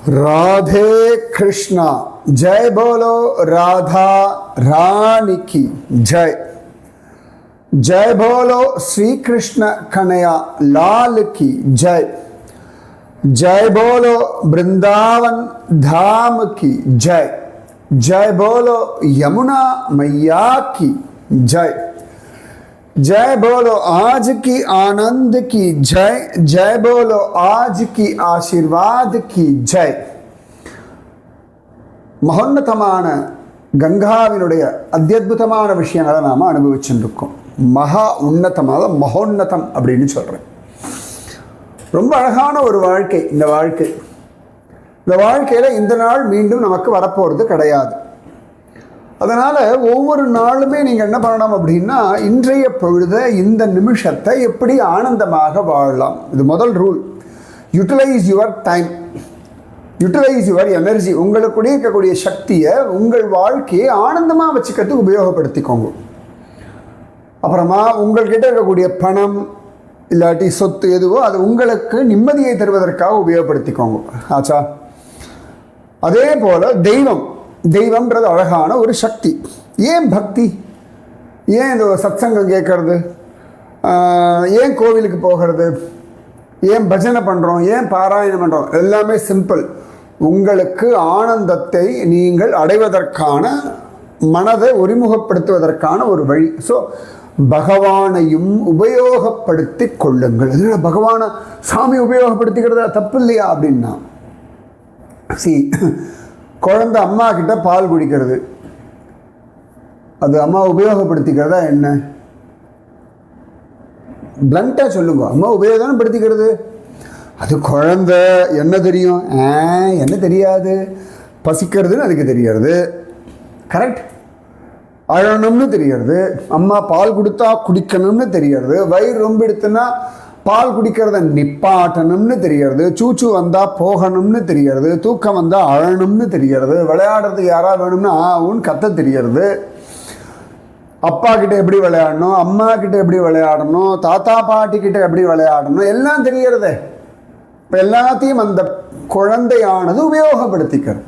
राधे कृष्णा। जय बोलो राधा रानी की जय। जय बोलो श्री कृष्ण कन्हैया लाल की जय। जय बोलो वृंदावन धाम की जय। जय बोलो यमुना मैया की जय। जय बोलो आज की आनंद की जय। जय बोलो आज की आशीर्वाद की जय। மகோன்னதமான கங்காவினுடைய அத்தியுதமான விஷயங்களை நாம் அனுபவிச்சுருக்கோம். மகா உன்னதமாக மகோன்னதம் அப்படின்னு சொல்கிறேன். ரொம்ப அழகான ஒரு வாழ்க்கை இந்த வாழ்க்கை. இந்த வாழ்க்கையில் இந்த நாள் மீண்டும் நமக்கு வரப்போகிறது கிடையாது. அதனால் ஒவ்வொரு நாளுமே நீங்கள் என்ன பண்ணணும் அப்படின்னா, இன்றைய பொழுத இந்த நிமிஷத்தை எப்படி ஆனந்தமாக வாழலாம். இது முதல் rule. Utilise your time, utilise your energy. உங்களுக்குடைய இருக்கக்கூடிய சக்தியை உங்கள் வாழ்க்கையை ஆனந்தமாக வச்சுக்கிறதுக்கு உபயோகப்படுத்திக்கோங்க. அப்புறமா உங்கள்கிட்ட இருக்கக்கூடிய பணம் இல்லாட்டி சொத்து எதுவோ அது உங்களுக்கு நிம்மதியை தருவதற்காக உபயோகப்படுத்திக்கோங்க. ஆச்சா? அதே போல் தெய்வம்ன்றது அழகான ஒரு சக்தி. ஏன் பக்தி, ஏன் இந்த சத்சங்கம் கேட்கறது, ஏன் கோவிலுக்கு போகிறது, ஏன் பஜனை பண்ணுறோம், ஏன் பாராயணம் பண்ணுறோம், எல்லாமே சிம்பிள். உங்களுக்கு ஆனந்தத்தை நீங்கள் அடைவதற்கான, மனதை ஒருமுகப்படுத்துவதற்கான ஒரு வழி. ஸோ பகவானையும் உபயோகப்படுத்தி கொள்ளுங்கள். அதனால் பகவானை சாமி உபயோகப்படுத்திக்கிறதா தப்பு இல்லையா அப்படின்னா, குழந்தை அம்மா கிட்ட பால் குடிக்கிறது, அது அம்மா உபயோகப்படுத்திக்கிறதா என்ன? பிளண்டா சொல்லுங்க, அம்மா உபயோகம் படுத்திக்கிறது. அது குழந்தை என்ன தெரியும்? என்ன தெரியாது. பசிக்கிறதுன்னு அதுக்கு தெரியாது, கரெக்ட். அழணும்னு தெரியாது, அம்மா பால் கொடுத்தா குடிக்கணும்னு தெரியாது, வயிறு ரொம்ப எடுத்துன்னா பால் குடிக்கிறத நிப்பாட்டணும்னு தெரியாது, சூச்சு வந்தால் போகணும்னு தெரியாது, தூக்கம் வந்தால் அழணும்னு தெரியாது, விளையாடுறதுக்கு யாராவது வேணும்னா ஆவுன்னு கத்த தெரியாது, அப்பா கிட்ட எப்படி விளையாடணும், அம்மா கிட்ட எப்படி விளையாடணும், தாத்தா பாட்டி கிட்ட எப்படி விளையாடணும் எல்லாம் தெரியறதே. இப்போ எல்லாத்தையும் அந்த குழந்தையானது உபயோகப்படுத்திக்கிறது.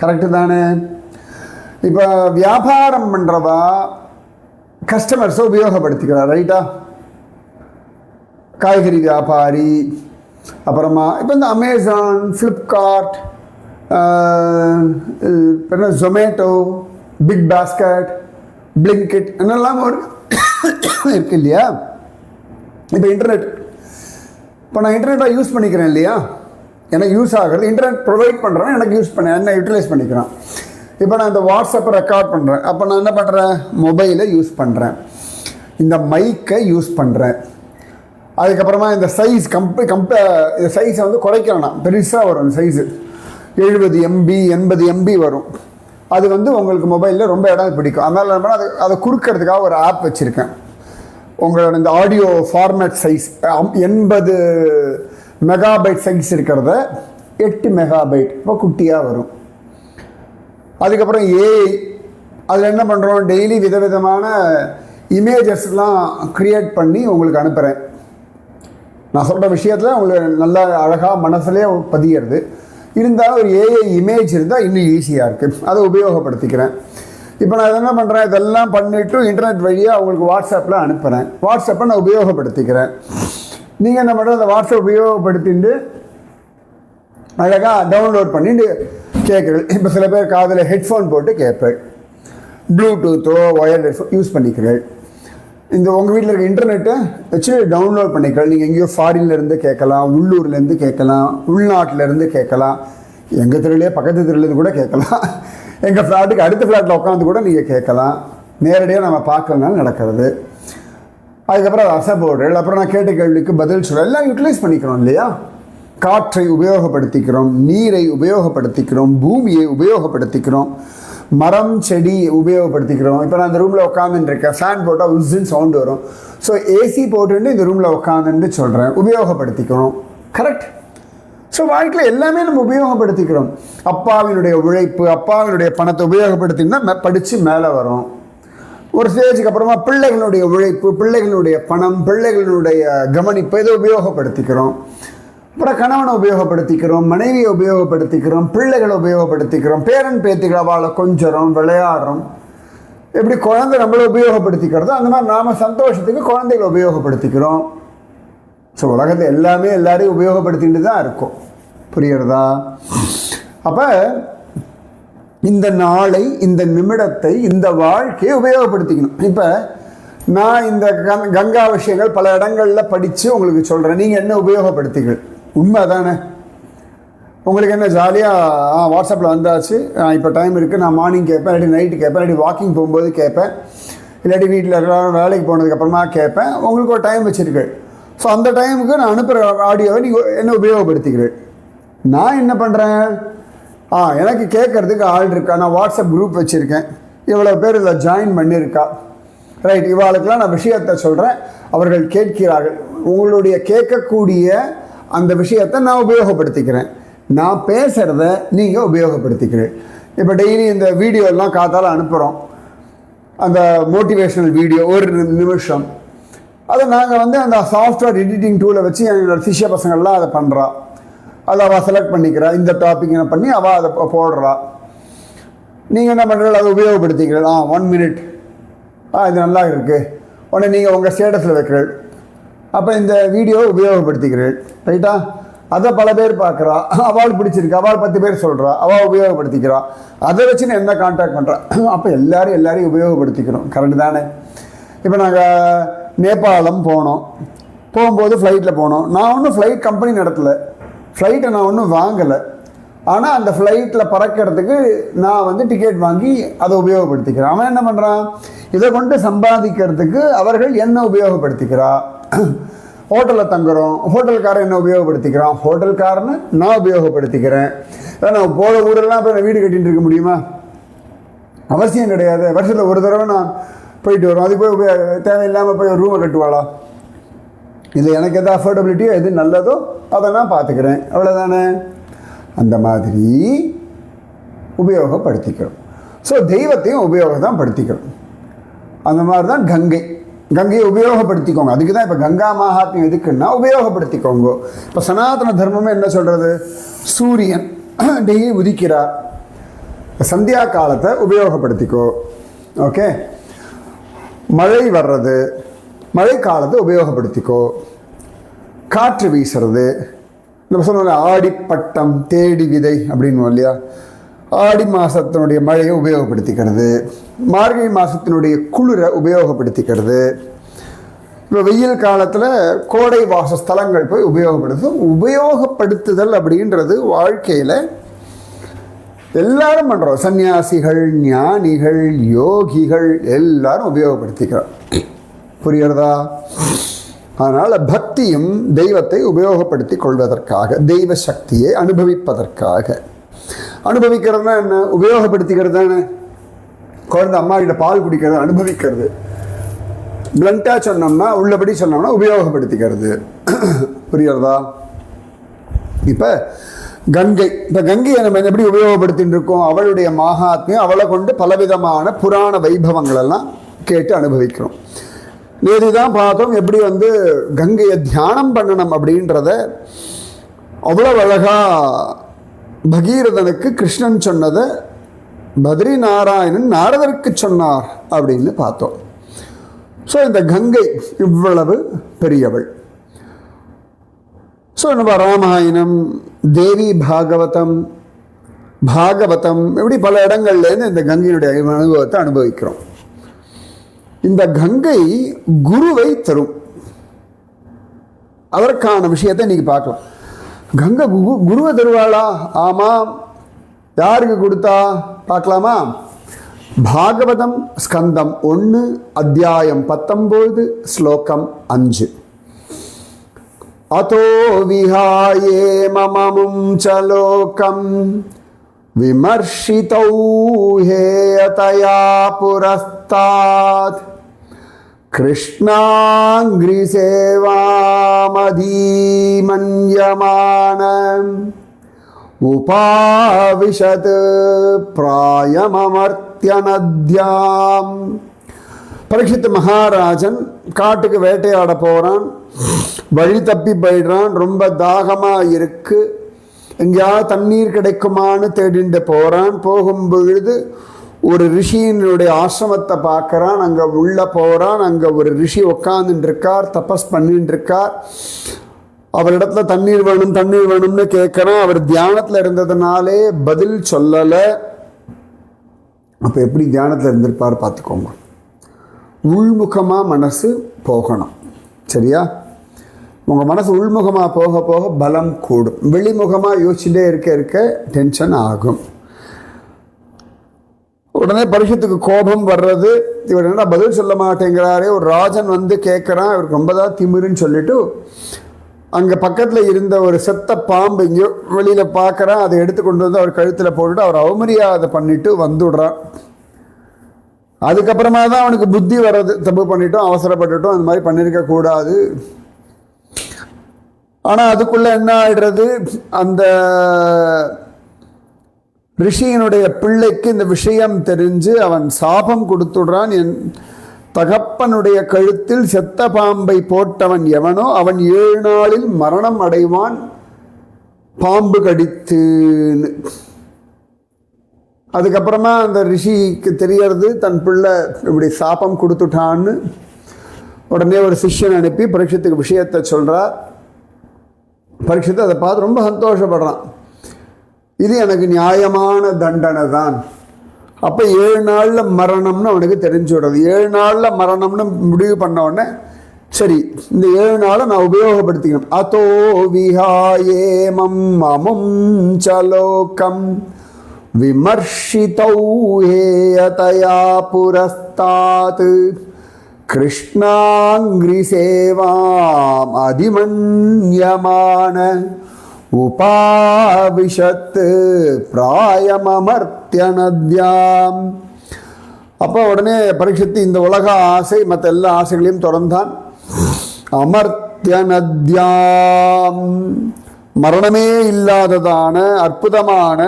கரெக்டு தானே? இப்போ வியாபாரம் பண்ணுறவா கஸ்டமர்ஸை உபயோகப்படுத்திக்கிறார், ரைட்டா? காய்கறி வியாபாரி, அப்புறமா இப்போ இந்த Amazon, Flipkart, Zomato, big basket, Blinkit என்னெல்லாம் இருக்கு இல்லையா? இப்போ இன்டர்நெட், இப்போ நான் இன்டர்நெட்டை யூஸ் பண்ணிக்கிறேன் இல்லையா? எனக்கு யூஸ் ஆகிறது, இன்டர்நெட் ப்ரொவைட் பண்ணுறேன், எனக்கு யூஸ் பண்ண என்ன யூட்டிலைஸ் பண்ணிக்கிறேன். இப்போ நான் இந்த வாட்ஸ்அப்பை ரெக்கார்ட் பண்ணுறேன், அப்போ நான் என்ன பண்ணுறேன்? மொபைலை யூஸ் பண்ணுறேன், இந்த மைக்கை யூஸ் பண்ணுறேன். அதுக்கப்புறமா இந்த சைஸ் இந்த சைஸை வந்து குறைக்கணும், பெருசாக வரும். இந்த சைஸு 70 MB 80 MB வரும். அது வந்து உங்களுக்கு மொபைலில் ரொம்ப இடம் பிடிக்கும். அதனால் என்ன பண்ணால் அதை குறுக்கிறதுக்காக ஒரு ஆப் வச்சுருக்கேன். உங்களோட இந்த audio format size 80 megabyte size இருக்கிறத 8 மெகாபைட் இப்போ குட்டியாக வரும். அதுக்கப்புறம் ஏஐ, அதில் என்ன பண்ணுறோம்? டெய்லி விதவிதமான இமேஜஸ்லாம் க்ரியேட் பண்ணி உங்களுக்கு அனுப்புகிறேன். நான் சொல்கிற விஷயத்தில் உங்களுக்கு நல்லா அழகாக மனசுலேயே பதிகிறது. இருந்தாலும் ஒரு ஏஐ இமேஜ் இருந்தால் இன்னும் ஈஸியாக இருக்குது, அதை உபயோகப்படுத்திக்கிறேன். இப்போ நான் என்ன பண்ணுறேன்? இதெல்லாம் பண்ணிவிட்டு இன்டர்நெட் வழியாக உங்களுக்கு வாட்ஸ்அப்பில் அனுப்புகிறேன். வாட்ஸ்அப்பை நான் உபயோகப்படுத்திக்கிறேன். நீங்கள் என்ன பண்ணுறது? அந்த வாட்ஸ்அப் உபயோகப்படுத்திட்டு அழகாக டவுன்லோட் பண்ணிட்டு கேட்குறது. இப்போ சில பேர் காதில் ஹெட்ஃபோன் போட்டு கேட்பேன், ப்ளூடூத்தோ ஒயர்லெஸ் யூஸ் பண்ணிக்கிறேன். இந்த உங்கள் வீட்டில் இருக்க இன்டர்நெட்டை வச்சு டவுன்லோட் பண்ணிக்கலாம். நீங்கள் எங்கேயோ ஃபாரின்லேருந்து கேட்கலாம், உள்ளூர்லேருந்து கேட்கலாம், உள்நாட்டிலேருந்து கேட்கலாம், எங்கள் தெருவிலே பக்கத்து தெருவிலேருந்து கூட கேட்கலாம், எங்கள் ஃப்ளாட்டுக்கு அடுத்த ஃப்ளாட்டில் உட்காந்து கூட நீங்கள் கேட்கலாம். நேரடியாக நம்ம பார்க்கலனாலும் நடக்கிறது. அதுக்கப்புறம் அது அசைபோர்டுகள், அப்புறம் நான் கேட்ட கேள்விக்கு பதில் சொல்ல எல்லாம் யூட்டிலைஸ் பண்ணிக்கிறோம் இல்லையா? காற்றை உபயோகப்படுத்திக்கிறோம், நீரை உபயோகப்படுத்திக்கிறோம், பூமியை உபயோகப்படுத்திக்கிறோம், மரம் செடி உபயோகப்படுத்திக்கிறோம். இப்போ நான் இந்த ரூமில் உட்காந்துருக்கேன், ஃபேன் போட்டால் உஸ்ஸுன்னு சவுண்டு வரும். ஸோ ஏசி போட்டுட்டு இந்த ரூமில் உட்காந்துட்டு சொல்கிறேன், உபயோகப்படுத்திக்கிறோம். கரெக்ட்? ஸோ வாழ்க்கையில் எல்லாமே நம்ம உபயோகப்படுத்திக்கிறோம். அப்பாவினுடைய உழைப்பு, அப்பாவினுடைய பணத்தை உபயோகப்படுத்தினா படித்து மேலே வரும். ஒரு ஸ்டேஜுக்கு அப்புறமா பிள்ளைகளுடைய உழைப்பு, பிள்ளைகளுடைய பணம், பிள்ளைகளுடைய கவனிப்பு இதை உபயோகப்படுத்திக்கிறோம். அப்புறம் கணவனை உபயோகப்படுத்திக்கிறோம், மனைவியை உபயோகப்படுத்திக்கிறோம், பிள்ளைகளை உபயோகப்படுத்திக்கிறோம், பேரன் பேத்திகளை அவளை கொஞ்சம் விளையாடுறோம். எப்படி குழந்தை நம்மளை உபயோகப்படுத்திக்கிறதோ அந்த மாதிரி நாம் சந்தோஷத்துக்கு குழந்தைகளை உபயோகப்படுத்திக்கிறோம். ஸோ உலகத்தை எல்லாமே எல்லாரையும் உபயோகப்படுத்திட்டு தான் இருக்கும். புரியுறதா? அப்போ இந்த நாளை, இந்த நிமிடத்தை, இந்த வாழ்க்கையை உபயோகப்படுத்திக்கணும். இப்போ நான் இந்த கங்கா விஷயங்கள் பல இடங்களில் படித்து உங்களுக்கு சொல்கிறேன். நீங்கள் என்ன உபயோகப்படுத்திகள்? உண்மை தானே? உங்களுக்கு என்ன ஜாலியாக வாட்ஸ்அப்பில் வந்தாச்சு, இப்போ டைம் இருக்குது, நான் மார்னிங் கேட்பேன், இல்லாட்டி நைட்டு கேட்பேன், இல்லாட்டி வாக்கிங் போகும்போது கேட்பேன், இல்லாட்டி வீட்டில் எல்லாரும் வேலைக்கு போனதுக்கப்புறமா கேட்பேன். உங்களுக்கு ஒரு டைம் வச்சுருக்கு. ஸோ அந்த டைமுக்கு நான் அனுப்புகிற ஆடியோவை நீங்கள் என்ன உபயோகப்படுத்திக்கிறேன். நான் என்ன பண்ணுறேன், எனக்கு கேட்குறதுக்கு ஆள் இருக்கா, நான் வாட்ஸ்அப் குரூப் வச்சுருக்கேன், இவ்வளோ பேர் இதில் ஜாயின் பண்ணியிருக்கா, ரைட், இவாளுக்கெல்லாம் நான் விஷயத்தை சொல்கிறேன், அவர்கள் கேட்கிறார்கள். உங்களுடைய கேட்கக்கூடிய அந்த விஷயத்தை நான் உபயோகப்படுத்திக்கிறேன். நான் பேசுகிறத நீங்கள் உபயோகப்படுத்திக்கிறேன். இப்போ டெய்லி இந்த வீடியோலாம் காத்தால் அனுப்புகிறோம், அந்த மோட்டிவேஷ்னல் வீடியோ 1 நிமிஷம். அதை நாங்கள் அந்த சாஃப்ட்வேர் எடிட்டிங் டூலை வச்சு என்னோட சிஷ்ய பசங்கள்லாம் அதை பண்ணுறா. அதை அவள் செலக்ட் பண்ணிக்கிறா, இந்த டாபிக் என்ன பண்ணி அவள் அதை போடுறா. நீங்கள் என்ன பண்ணுறீங்க, அதை உபயோகப்படுத்திக்கிறீங்களா? 1 மினிட், இது நல்லா இருக்குது, உடனே நீங்கள் உங்கள் ஸ்டேட்டஸில் வைக்கிறீர்கள். அப்போ இந்த வீடியோவை உபயோகப்படுத்திக்கிறீர்கள், ரைட்டா? அதை பல பேர் பார்க்குறா, அவள் பிடிச்சிருக்கு, அவள் 10 பேர் சொல்கிறா, அவள் உபயோகப்படுத்திக்கிறா. அதை வச்சு நான் என்ன கான்டாக்ட் பண்ணுறான். அப்போ எல்லாரையும் உபயோகப்படுத்திக்கிறோம். கரெக்டு தானே? இப்போ நாங்கள் நேபாளம் போகும்போது ஃப்ளைட்டில் போனோம். நான் ஒன்றும் ஃப்ளைட் கம்பெனி நடத்தலை, ஃப்ளைட்டை நான் ஒன்றும் வாங்கலை. ஆனால் அந்த ஃப்ளைட்டில் பறக்கிறதுக்கு நான் டிக்கெட் வாங்கி அதை உபயோகப்படுத்திக்கிறேன். அவன் என்ன பண்ணுறான், இதை கொண்டு சம்பாதிக்கிறதுக்கு அவர்கள் என்ன உபயோகப்படுத்திக்கிறா. ஹோட்டலில் தங்குறோம், ஹோட்டல்காரன் என்ன உபயோகப்படுத்திக்கிறான், ஹோட்டல்காரனை நான் உபயோகப்படுத்திக்கிறேன். நான் போகிற ஊரெல்லாம் போய் நான் வீடு கட்டிகிட்டு இருக்க முடியுமா? அவசியம் கிடையாது. வருஷத்தில் ஒரு தடவை நான் போயிட்டு வரோம், அது போய் தேவையில்லாமல் போய் ஒரு ரூமை கட்டுவாளா? இல்லை, எனக்கு எது அஃபோர்டபிலிட்டியோ எது நல்லதோ அதை நான் பார்த்துக்கிறேன், அவ்வளோதானே? அந்த மாதிரி உபயோகப்படுத்திக்கிறோம். ஸோ தெய்வத்தையும் உபயோகம் படுத்திக்கிறோம். அந்த மாதிரி தான் கங்கையை உபயோகப்படுத்திக்கோங்க. அதுக்கு தான் இப்போ கங்கா மகாத்மியம் எதுக்குன்னா உபயோகப்படுத்திக்கோங்க. இப்போ சனாதன தர்மமே என்ன சொல்கிறது, சூரியன் டெய்லி உதிக்கிறார், சந்தியா காலத்தை உபயோகப்படுத்திக்கோ. ஓகே, மழை வர்றது, மழை காலத்தை உபயோகப்படுத்திக்கோ. காற்று வீசுறது, நம்ம சொன்ன ஆடிப்பட்டம் தேடி விதை அப்படின்னு இல்லையா, ஆடி மாதத்தினுடைய மழையை உபயோகப்படுத்திக்கிறது, மார்கழி மாதத்தினுடைய குளிரை உபயோகப்படுத்திக்கிறது. இப்போ வெயில் காலத்தில் கோடை வாசஸ்தலங்கள் போய் உபயோகப்படுத்துதல் அப்படின்றது வாழ்க்கையில் எல்லாரும் பண்ணுறோம். சன்னியாசிகள், ஞானிகள், யோகிகள் எல்லாரும் உபயோகப்படுத்திக்கிறோம். புரிகிறதா? அதனால் பக்தியும் தெய்வத்தை உபயோகப்படுத்தி கொள்வதற்காக, தெய்வ சக்தியை அனுபவிப்பதற்காக. அனுபவிக்கிறதுனா என்ன? உபயோகப்படுத்திக்கிறது தானே. குழந்தை அம்மா கிட்ட பால் குடிக்கிறது அனுபவிக்கிறது. பிளண்டாக சொன்னோம்னா, உள்ளபடி சொன்னோம்னா உபயோகப்படுத்திக்கிறது. புரியுறதா? இப்போ கங்கையை நம்ம எப்படி உபயோகப்படுத்தின்னு இருக்கோம், அவளுடைய மகாத்மியம், அவளை கொண்டு பலவிதமான புராண வைபவங்கள் எல்லாம் கேட்டு அனுபவிக்கிறோம். நேற்று தான் பார்த்தோம் எப்படி கங்கையை தியானம் பண்ணணும் அப்படின்றத அவ்வளோ அழகா பகீரதனுக்கு கிருஷ்ணன் சொன்னதை பத்ரி நாராயணன் நாரதருக்கு சொன்னார் அப்படின்னு பார்த்தோம். ஸோ இந்த கங்கை இவ்வளவு பெரியவள். ஸோ நம்ம ராமாயணம், தேவி பாகவதம் இப்படி பல இடங்கள்லேருந்து இந்த கங்கையினுடைய அனுபவத்தை அனுபவிக்கிறோம். இந்த கங்கை குருவை தரும். அதற்கான விஷயத்தை இன்னைக்கு பார்க்கலாம். கங்கை குருவை தருவாளா? ஆமாம். யாருக்கு கொடுத்தா பார்க்கலாமா? பாகவதம் ஸ்கந்தம் 1 அத்தியாயம் 19 ஸ்லோகம் 5. அதோ விஹாயே மமமும் சலோகம் விமர்ஷிதௌ ஹேயதயா புரஸ்தாத் கிருஷ்ணாங்கிரி சேவாமதீமன்யமான உபாவிஷத் பிராயமமர்த்தியநத்யாம். பரீட்சித் மகாராஜன் காட்டுக்கு வேட்டையாட போகிறான். வழி தப்பி போயிடுறான். ரொம்ப தாகமா இருக்கு, எங்கேயாவது தண்ணீர் கிடைக்குமான்னு தேடிண்டு போறான். போகும் பொழுது ஒரு ரிஷியினுடைய ஆசிரமத்தை பார்க்கறான். அங்க உள்ள போறான். அங்க ஒரு ரிஷி உட்கார்ந்துட்டு இருக்கார், தபஸ் பண்ணிட்டு இருக்கார். அவரிடத்துல தண்ணீர் வேணும் தண்ணீர் வேணும்னு கேட்கறான். அவர் தியானத்துல இருந்ததுனாலே பதில் சொல்லல. அப்ப எப்படி தியானத்துல இருந்திருப்பார் பார்த்துக்கோங்க. உள்முகமா மனசு போகணும், சரியா? உங்க மனசு உள்முகமா போக போக பலம் கூடும். வெளிமுகமா யோசிச்சுட்டே இருக்க இருக்க டென்ஷன் ஆகும். உடனே பரீட்சத்துக்கு கோபம் வர்றது. இவர் என்ன பதில் சொல்ல மாட்டேங்கிறாரே. ஒரு ராஜன் வந்து கேட்குறான், இவருக்கு ரொம்ப தான் திமிருன்னு சொல்லிட்டு அங்கே பக்கத்தில் இருந்த ஒரு செத்த பாம்பு இங்கேயோ வெளியில் பார்க்குறான். அதை எடுத்து கொண்டு வந்து அவர் கழுத்தில் போட்டுட்டு அவர் அவமரியாதை பண்ணிட்டு வந்துடுறான். அதுக்கப்புறமா தான் அவனுக்கு புத்தி வர்றது, தப்பு பண்ணிட்டோம், அவசரப்பட்டுட்டோம், அந்த மாதிரி பண்ணியிருக்க கூடாது. ஆனால் அதுக்குள்ளே என்ன ஆயிடுறது, அந்த ரிஷியினுடைய பிள்ளைக்கு இந்த விஷயம் தெரிஞ்சு அவன் சாபம் கொடுத்துடுறான். என் தகப்பனுடைய கழுத்தில் செத்த பாம்பை போட்டவன் எவனோ அவன் 7 நாளில் மரணம் அடைவான், பாம்பு கடித்துன்னு. அதுக்கப்புறமா அந்த ரிஷிக்கு தெரியறது தன் பிள்ளை இப்படி சாபம் கொடுத்துட்டான்னு. உடனே ஒரு சிஷ்யன் அனுப்பி பரீட்சத்துக்கு விஷயத்தை சொல்கிறார். பரீட்சித்து அதை பார்த்து ரொம்ப சந்தோஷப்படுறான். இது எனக்கு நியாயமான தண்டனை தான். அப்போ 7 நாளில் மரணம்னு அவனுக்கு தெரிஞ்சு விடுறது. 7 நாளில் மரணம்னு முடிவு பண்ண உடனே சரி, இந்த 7 நாளை நான் உபயோகப்படுத்திக்கணும். அதோ விஹாயேமம் மமம் சலோகம் விமர்ஷிதௌ ஹேயதயா புரஸ்தாத் கிருஷ்ணாங்கிரி சேவாம் அதிமன்யமான உபாவிஷத் பிராயமமர்த்திய நத்யாம். அப்போ உடனே பரீட்சித்து இந்த உலக ஆசை மற்ற எல்லா ஆசைகளையும் தொடர்ந்தான். அமர்த்திய நத்யாம், மரணமே இல்லாததான அற்புதமான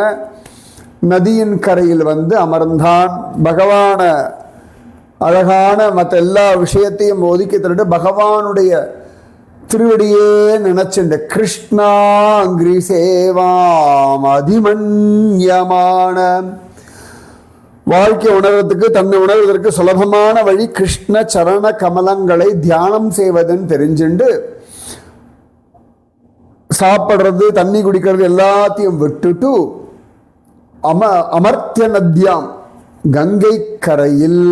நதியின் கரையில் வந்து அமர்ந்தான். பகவான அழகான மற்ற எல்லா விஷயத்தையும் ஒதுக்கி தள்ளிட்டு பகவானுடைய திருவடியே நினைச்சுண்டு கிருஷ்ணாங்கிரி சேவாம் அதிமன்யமான. வாழ்க்கை உணர்வதற்கு, தன்னை உணர்வதற்கு சுலபமான வழி கிருஷ்ண சரண கமலங்களை தியானம் செய்வதுன்னு தெரிஞ்சுண்டு சாப்பிட்றது, தண்ணி குடிக்கிறது எல்லாத்தையும் விட்டுட்டு அமர்த்திய நத்யாம், கங்கை கரையில்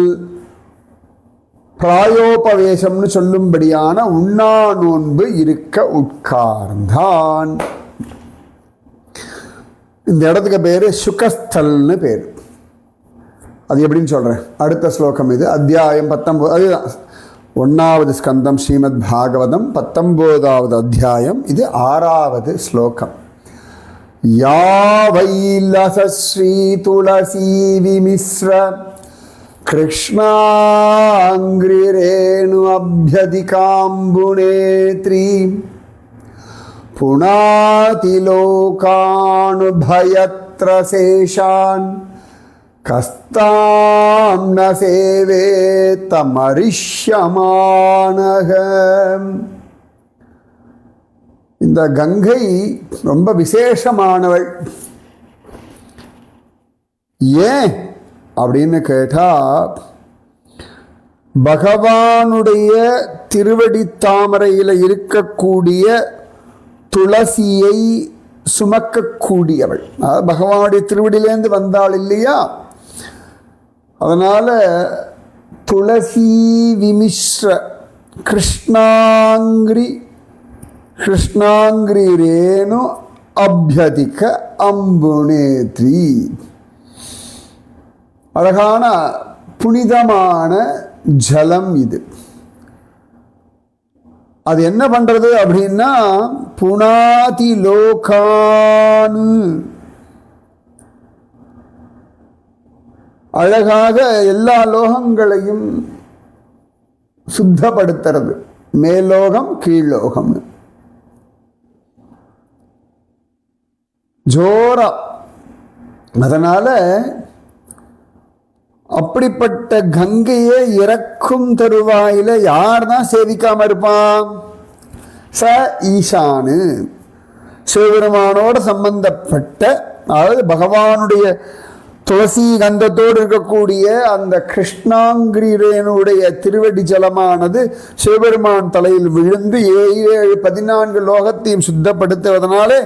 பிராயோபவேசம்னு சொல்லும்படியான உண்ணா நோன்பு இருக்க உட்கார்ந்தான். இந்த இடத்துக்கு பேரு சுகஸ்தல்னு பேர். அது எப்படின்னு சொல்றேன், அடுத்த ஸ்லோகம் இது. அத்தியாயம் 19, அதுதான் 1வது ஸ்கந்தம் ஸ்ரீமத் பாகவதம் 19வது அத்தியாயம். இது 6வது ஸ்லோகம். யாவைலச ஸ்ரீ துளசி விமிஸ்ர கிருஷ்ணாங்கிரேணு அப்யதிகாம்புநேத்ரி புனாதி லோகானுபயத்ரசேஷான் கஸ்தாம் ந சேவேத்தமரிஷ்யமானக. இந்த கங்கை ரொம்ப விசேஷமானவள். ஏன் அப்படின்னு கேட்டா, பகவானுடைய திருவடி தாமரையில் இருக்கக்கூடிய துளசியை சுமக்கக்கூடியவள். பகவானுடைய திருவடியிலேருந்து வந்தாள் இல்லையா, அதனால துளசி விமிஸ்ர கிருஷ்ணாங்கிரி ரேணு அபியதிக அம்புநேத்ரி. அழகான புனிதமான ஜலம் இது. அது என்ன பண்றது அப்படின்னா, புனாதி லோகானு, அழகாக எல்லா லோகங்களையும் சுத்தப்படுத்துறது. மேலோகம் கீழ்லோகம் ஜோரா. அதனால அப்படிப்பட்ட கங்கையை இறக்கும் தருவாயில யார் தான் சேவிக்காம இருப்பான்? ச ஈசானு, சிவபெருமானோட சம்பந்தப்பட்ட, அதாவது பகவானுடைய துளசி கந்தத்தோடு இருக்கக்கூடிய அந்த கிருஷ்ணாங்கிரேனுடைய திருவடி ஜலமானது சிவபெருமான் தலையில் விழுந்து 14 லோகத்தையும் சுத்தப்படுத்துவதனாலே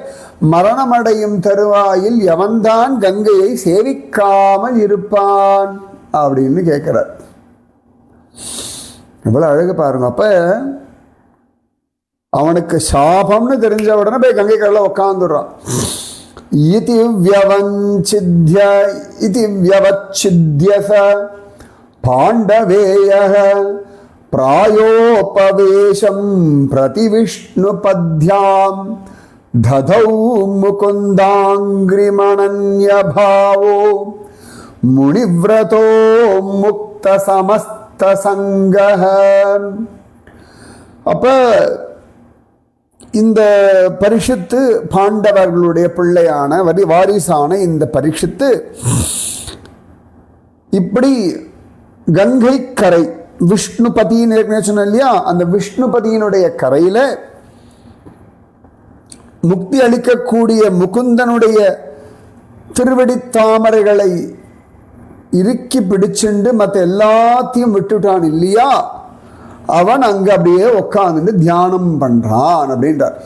மரணமடையும் தருவாயில் எவன்தான் கங்கையை சேவிக்காமல் இருப்பான் அப்படின்னு கேட்கிறார். எவ்வளவு அழகு பாருங்க. அப்ப அவனுக்கு சாபம்னு தெரிஞ்ச உடனே போய் கங்கை கடல உட்காந்துடுறான். இதி வியவச்சித்ய ச பாண்டவேயः பிராயோபவேஷம் பிரதிவிஷ்ணுபத்யாம் ததௌ முகுந்தாங்கிரிமணன்யபாவோ முனிவ்ரதோ முக்த சமஸ்த சங்கஹ. அப்ப இந்த பரிஷத்து பாண்டவர்களுடைய பிள்ளையான வாரிசான இந்த பரிஷத்து இப்படி கங்கை கரை விஷ்ணுபதின்னு சொன்ன இல்லையா, அந்த விஷ்ணுபதியினுடைய கரையில முக்தி அளிக்கக்கூடிய முகுந்தனுடைய திருவடி தாமரைகளை இறுக்கி பிடிச்சுண்டு மற்ற எல்லாத்தையும் விட்டுட்டான் இல்லையா, அவன் அங்க அப்படியே உட்கார்ந்து தியானம் பண்றான் அப்படின்றார்.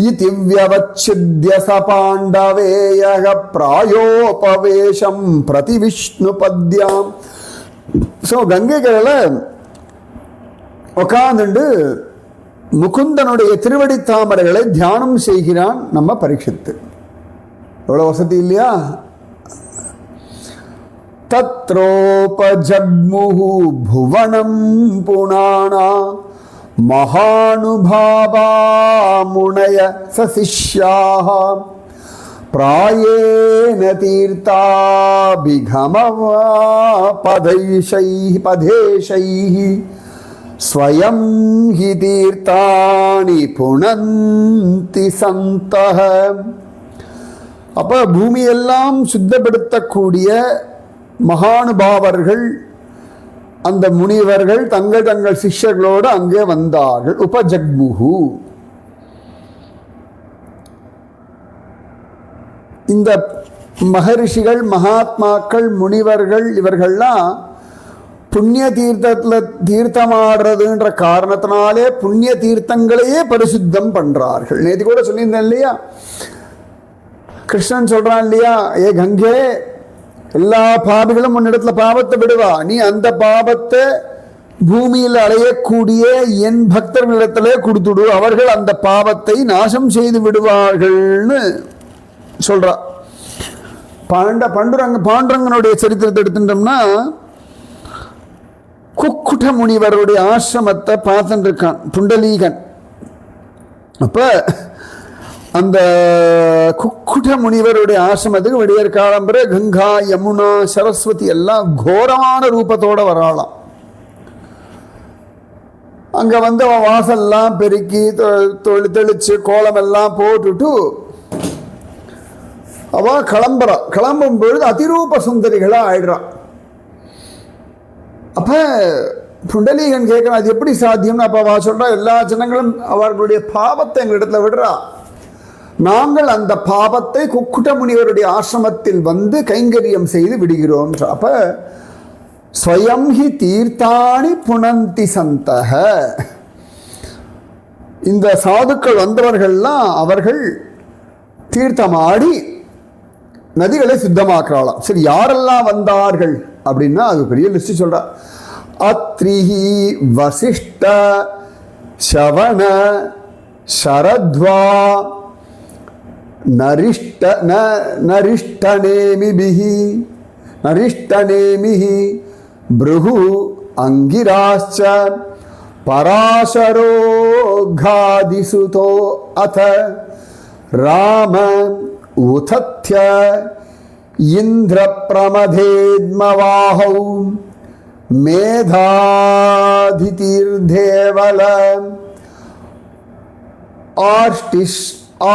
இதி வியவச்சித்ய ச பாண்டவேயः பிராயோபவேஷம் பிரதிவிஷ்ணுபத்யாம். ஸோ கங்கை கரையில உட்கார்ந்துண்டு முகுந்தனுடைய திருவடி தாமரைகளை தியானம் செய்கிறான் நம்ம பரீட்சித்து. எவ்வளவு வசதி இல்லையா. தத்ரோபஜக்முஹு புவனம் புனானா மகானுபாவா முனய சசிஷ்யாஹ பிராயேன தீர்த்தாபிகமவா பதேஷைஹ ஸ்வயம் ஹி தீர்த்தானி புனந்தி சந்தஹ. அப்ப பூமியெல்லாம் சுத்தப்படுத்தக்கூடிய மகானுபாவர்கள், அந்த முனிவர்கள் தங்கள் தங்கள் சிஷ்யர்களோடு அங்கே வந்தார்கள். உபஜக்முஹு. இந்த மகரிஷிகள், மகாத்மாக்கள், முனிவர்கள் இவர்கள்லாம் புண்ணிய தீர்த்தத்தில் தீர்த்தமாடுறதுன்ற காரணத்தினாலே புண்ணிய தீர்த்தங்களையே பரிசுத்தம் பண்றார்கள். நேற்று கூட சொல்லியிருந்தேன் இல்லையா, கிருஷ்ணன் சொல்றான் இல்லையா, ஏ கங்கே, எல்லா பாபிகளும் உன்னிடத்துல பாவத்தை விடுவா, நீ அந்த பாவத்தை பூமியில் அலையக்கூடிய என் பக்தர்களிடத்திலே கொடுத்துடு, அவர்கள் அந்த பாவத்தை நாசம் செய்து விடுவார்கள்னு சொல்றா. பாண்டுரங்கனுடைய சரித்திரத்தை எடுத்துட்டோம்னா, குக்குட முனிவருடைய ஆசிரமத்தை பார்த்துட்டு இருக்கான் புண்டலீகன். அப்ப அந்த குக்குட முனிவருடைய ஆசிரமத்துக்கு விடியற் காலம்பர கங்கா, யமுனா, சரஸ்வதி எல்லாம் கோரமான ரூபத்தோட வராளாம். அங்க வந்து அவன் வாசல்லாம் பெருக்கி தெளிச்சு கோலம் எல்லாம் போட்டுட்டு அவ கிளம்புறா. கிளம்பும் பொழுது அதிரூப சுந்தரிகளா ஆயிடுறான். அப்ப புண்டலீகன் கேட்கிறான், அது எப்படி சாத்தியம்னு. அப்ப அவ சொல்றா, எல்லா ஜனங்களும் அவர்களுடைய பாவத்தை எங்களிடத்துல விடுறா, நாங்கள் அந்த பாவத்தை குக்குட முனிவருடைய ஆசிரமத்தில் வந்து கைங்கரியம் செய்து விடுகிறோம். அப்ப ஸ்வயம் ஹி தீர்த்தாணி புனந்தி சந்தஹ. இந்த சாதுக்கள் வந்தவர்கள்லாம் அவர்கள் தீர்த்தமாடி நதிகளை சுத்தமாக்குறாளாம். சரி, யாரெல்லாம் வந்தார்கள் அப்படின்னா அது பெரிய லிஸ்ட் சொல்றா. அத்ரிஹி வசிஷ்ட சவண சரத்வா நரிஷ்டநேமிஹி ப்ருஹு அங்கிராச்ச பராசரோ காதிசுதோ அத ராம உதத்ய இந்திர பிரமதேத்மவாஹௌ மேதாதிதீர்தேவல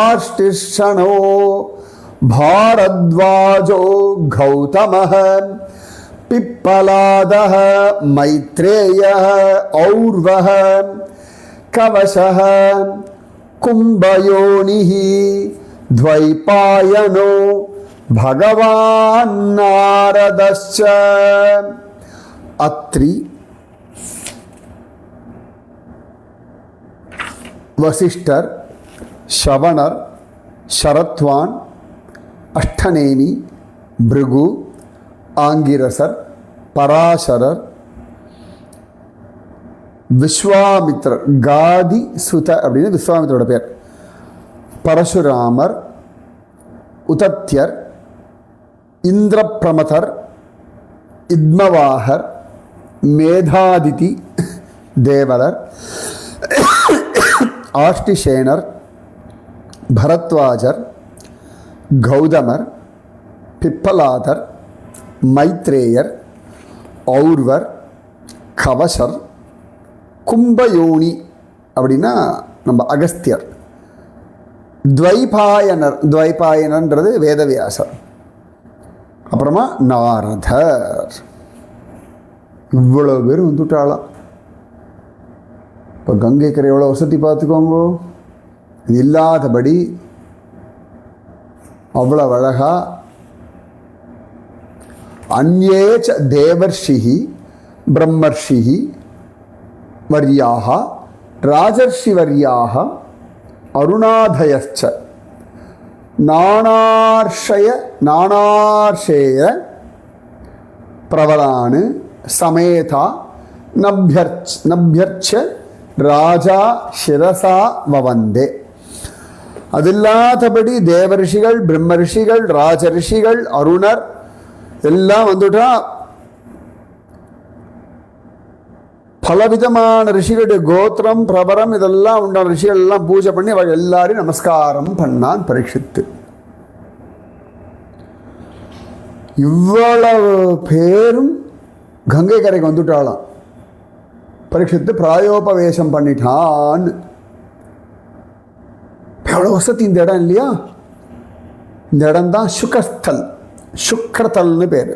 ஆர்ஷ்டிஷணோ பாரத்வாஜோ கௌதமः பிப்பலாதः மைத்ரேயः ஔர்வः கவசः கும்பயோனிஹி த்வைபாயனோ பகவான் நாரதஸ்ச. அத்ரி, வசிஷ்டர், ஷவணர், சரத்வான், அஷ்டநேமி, பிருகு, ஆங்கிரசர், பராசரர், விஸ்வாமித்ரர், காதி சுத அப்படின்னு விஸ்வாமித்ரோட பேர், பரசுராமர், உதத்யர், இந்திரபிரமதர், இத்மவாகர், மேதாதிதி தேவலர், ஆஷ்டிசேனர், பரத்வாஜர், கௌதமர், பிப்பலாதர், மைத்ரேயர், ஔர்வர், கவசர், கும்பயோனி அப்படின்னா நம்ம அகஸ்தியர், துவைபாயனர், துவைபாயனன்றது வேதவியாசர், அப்புறமா நாரதர். இவ்வளவு பேர் வந்துட்டாளாம். இப்போ கங்கை கரை எவ்வளோ வசதி பார்த்துக்கோங்க. இது இல்லாதபடி அவ்வளவு அழகா அந்யேச்ச தேவர்ஷிஹி பிரம்மர்ஷிஹி வர்யாக ராஜர்ஷி வர்யாக அருணாதயச்ச நானார்ஷேய பிரவலானு சமேதா நப்யர்ச்ச ராஜா சிரசா வவந்தே. அதில்லாதபடி தேவரிஷிகள், பிரம்மரிஷிகள், ராஜரிஷிகள், அருணர் எல்லாம் வந்துட்டா பலவிதமான ரிஷிகளுடைய கோத்திரம் பிரபரம் இதெல்லாம் உண்டான ரிஷிகள் எல்லாம் பூஜை பண்ணி அவள் எல்லாரையும் நமஸ்காரம் பண்ணான் பரீட்சித்து. இவ்வளவு பேரும் கங்கை கரைக்கு வந்துட்டாளாம். பரீட்சித்து பிராயோபவேசம் பண்ணிட்டான். எவ்வளோ வசதி இந்த இடம் இல்லையா? இந்த இடம் தான் சுகஸ்தல், சுக்ரதல்னு பேர்.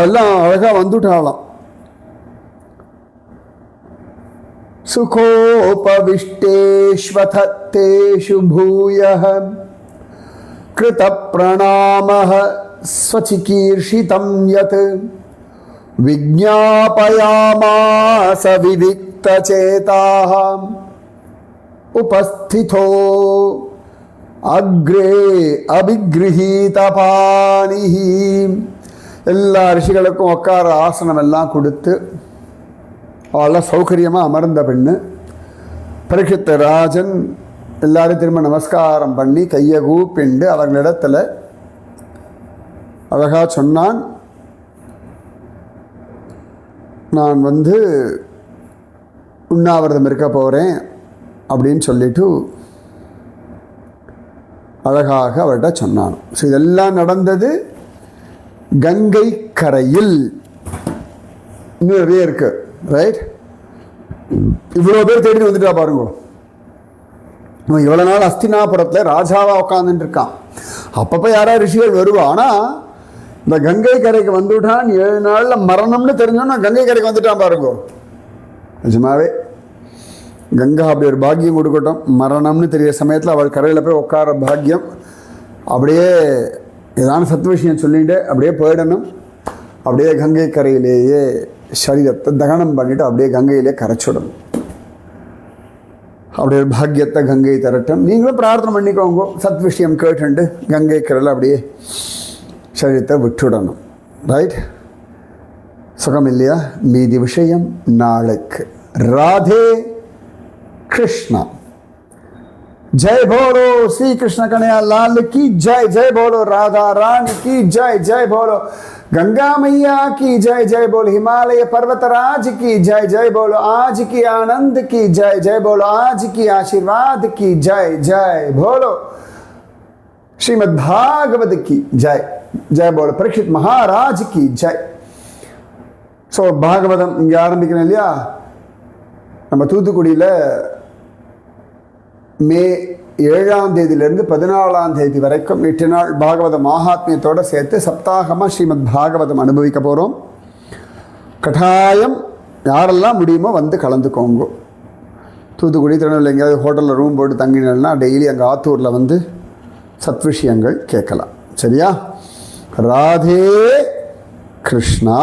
எல்லாம் அழகா வந்துட்டாளாம். சுகோபவிஷ்டேஷ்வதத்தேஷு பூயः கிருத பிரணாமः ஸ்வசிகீர்ஷிதம் யத் விஜ்ஞாபயாமாஸ விவிக்தசேதாः உபஸ்திதோ அக்ரே அபிக்ரஹீதபாணிஹி. எல்லா ரிஷிகளுக்கும் உட்கார ஆசனம் எல்லாம் கொடுத்து அவெல்லாம் சௌகரியமாக அமர்ந்த பெண்ணு. பரீட்சித்த ராஜன் எல்லாரும் திரும்ப நமஸ்காரம் பண்ணி கையை கூப்பிண்டு அவர்களிடத்துல அழகா சொன்னான், நான் உண்ணாவிரதம் இருக்க போகிறேன் அப்படின்னு சொல்லிட்டு அழகாக அவர்கிட்ட சொன்னான். ஸோ இதெல்லாம் நடந்தது கங்கை கரையில். இன்னும் நிறைய இருக்கு, ரைட்? இவ்வளோ பேர் தேடி வந்துட்டா பாருங்க. இவ்வளோ நாள் அஸ்தினாபுரத்தில் ராஜாவா உட்காந்துட்டு இருக்கான். அப்பப்போ யாராவது ரிஷிகள் வருவா. ஆனால் இந்த கங்கை கரைக்கு வந்துட்டான். 7 நாளில் மரணம்னு தெரிஞ்சோன்னா கங்கை கரைக்கு வந்துட்டான் பாருங்க. நிஜமாவே கங்கா அப்படி ஒரு பாக்கியம் கொடுக்கட்டும். மரணம்னு தெரிய சமயத்தில் அவள் கரையில் போய் உட்கார பாக்கியம். அப்படியே ஏதான சத்து விஷயம் சொல்லிட்டு அப்படியே போயிடணும். அப்படியே கங்கை கரையிலேயே சரீரத்தை தகனம் பண்ணிவிட்டு அப்படியே கங்கையிலே கரைச்சிடணும். அப்படியே ஒரு பாக்கியத்தை கங்கை தரட்டும். நீங்களும் பிரார்த்தனை பண்ணிக்கோங்க. சத் விஷயம் கேட்டுண்டு கங்கை கரையில் அப்படியே சரீரத்தை விட்டுடணும். ரைட்? சுகம் இல்லையா? மீதி விஷயம் நாளைக்கு. ராதே कृष्णा। जय बोलो श्री कृष्ण कन्हैया लाल की जय। जय बोलो राधा रानी की जय। जय बोलो गंगा मैया की जय। जय बोलो हिमालय पर्वतराज की जय। जय बोलो आज की आनंद की जय। जय बोलो आज की आशीर्वाद की जय। जय बोलो श्रीमद् भागवत की जय। जय बोलो परीक्षित महाराज की जय। सो भागवतम இங்கே ஆரம்பிக்கிறேன் இல்லையா? நம்ம தூத்துக்குடியில் மே 7ஆம் தேதியிலிருந்து 14ஆம் தேதி வரைக்கும் 8 நாள் பாகவத மகாத்மியத்தோடு சேர்த்து சப்தாகமாக ஸ்ரீமத் பாகவதம் அனுபவிக்க போகிறோம். கட்டாயம் யாரெல்லாம் முடியுமோ வந்து கலந்துக்கோங்க. தூத்துக்குடி திருநெல்வேலி எங்கேயாவது ஹோட்டலில் ரூம் போட்டு தங்கினா டெய்லி அங்கே ஆத்தூரில் வந்து சத் விஷயங்கள் கேட்கலாம். சரியா? ராதே கிருஷ்ணா.